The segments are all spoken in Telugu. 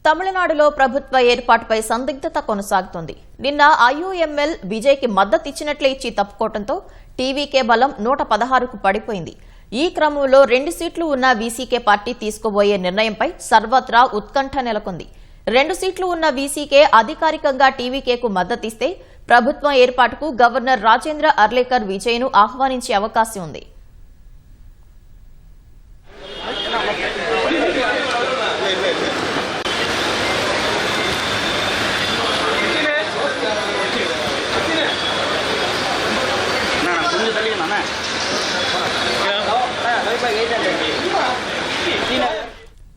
తమిళనాడులో ప్రభుత్వ ఏర్పాటుపై సందిగ్ధత కొనసాగుతోంది. నిన్న ఐయుఎంఎల్ విజయ్కి మద్దతిచ్చినట్లే ఇచ్చి తప్పుకోవడంతో టీవీకే బలం 116కు పడిపోయింది. ఈ క్రమంలో 2 సీట్లు ఉన్న వీసీకే పార్టీ తీసుకోబోయే నిర్ణయంపై సర్వత్రా ఉత్కంఠ నెలకొంది. 2 సీట్లు ఉన్న వీసీకే అధికారికంగా టీవీకేకు మద్దతిస్తే ప్రభుత్వం ఏర్పాటుకు గవర్నర్ రాజేంద్ర అర్లేకర్ విజయ్ను ఆహ్వానించే అవకాశం ఉంది.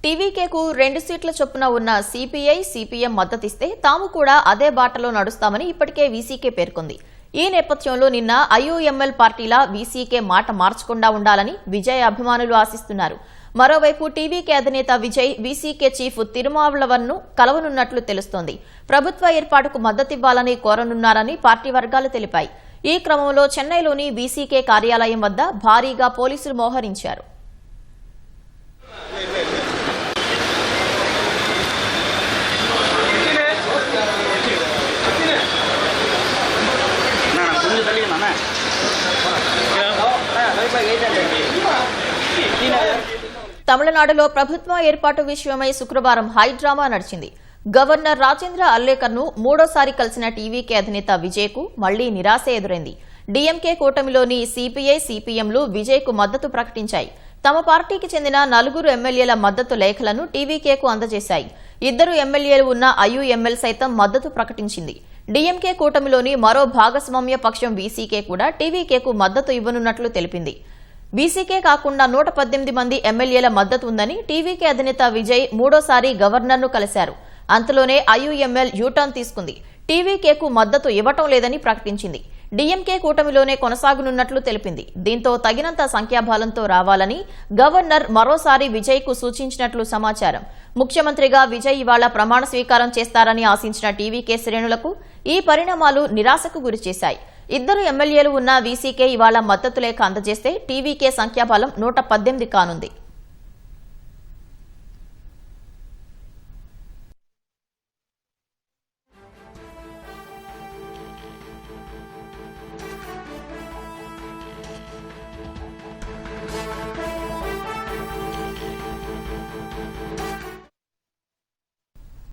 టీవీకేకు 2 సీట్ల చొప్పున ఉన్న సిపిఐ, సిపిఎం మద్దతిస్తే తాము కూడా అదే బాటలో నడుస్తామని ఇప్పటికే వీసీకే పేర్కొంది. ఈ నేపథ్యంలో నిన్న ఐయుఎంఎల్ పార్టీల వీసీకే మాట మార్చకుండా ఉండాలని విజయ్ అభిమానులు ఆశిస్తున్నారు. మరోవైపు టీవీకే అధినేత విజయ్ వీసీకే చీఫ్ తిరుమావళవన్ను కలవనున్నట్లు తెలుస్తోంది. ప్రభుత్వ ఏర్పాటుకు మద్దతివ్వాలని కోరనున్నారని పార్టీ వర్గాలు తెలిపాయి. ఈ క్రమంలో చెన్నైలోని వీసీకే కార్యాలయం వద్ద భారీగా పోలీసులు మోహరించారు. తమిళనాడులో ప్రభుత్వం ఏర్పాటు విషయమై శుక్రవారం హైడ్రామా నడిచింది. గవర్నర్ రాజేంద్ర అర్లేకర్ను మూడోసారి కలిసిన టీవీకే అధినేత విజయ్కు మళ్లీ నిరాశ ఎదురైంది. డీఎంకే కూటమిలోని సిపిఐ, సిపిఎంలు విజయ్కు మద్దతు ప్రకటించాయి. తమ పార్టీకి చెందిన 4 ఎమ్మెల్యేల మద్దతు లేఖలను టీవీకేకు అందజేశాయి. 2 ఎమ్మెల్యేలు ఉన్న ఐయుఎంఎల్ సైతం మద్దతు ప్రకటించింది. డీఎంకే కూటమిలోని మరో భాగస్వామ్య పక్షం వీసీకే కూడా టీవీకేకు మద్దతు ఇవ్వనున్నట్లు తెలిపింది. వీసీకే కాకుండా 118 మంది ఎమ్మెల్యేల మద్దతు ఉందని టీవీకే అధినేత విజయ్ మూడోసారి గవర్నర్ను కలిశారు. అంతలోనే ఐయుఎంఎల్ యూటర్న్ తీసుకుంది. టీవీకేకు మద్దతు ఇవ్వటం లేదని ప్రకటించింది. డీఎంకే కూటమిలోనే కొనసాగనున్నట్లు తెలిపింది. దీంతో తగినంత సంఖ్యాబలంతో రావాలని గవర్నర్ మరోసారి విజయ్కు సూచించినట్లు సమాచారం. ముఖ్యమంత్రిగా విజయ్ ఇవాళ ప్రమాణ స్వీకారం చేస్తారని ఆశించిన టీవీకే శ్రేణులకు ఈ పరిణామాలు నిరాశకు గురిచేశాయి. 2 ఎమ్మెల్యేలు ఉన్న వీసీకే ఇవాళ మద్దతు లేఖ అందజేస్తే టీవీకే సంఖ్యాబలం 118 కానుంది.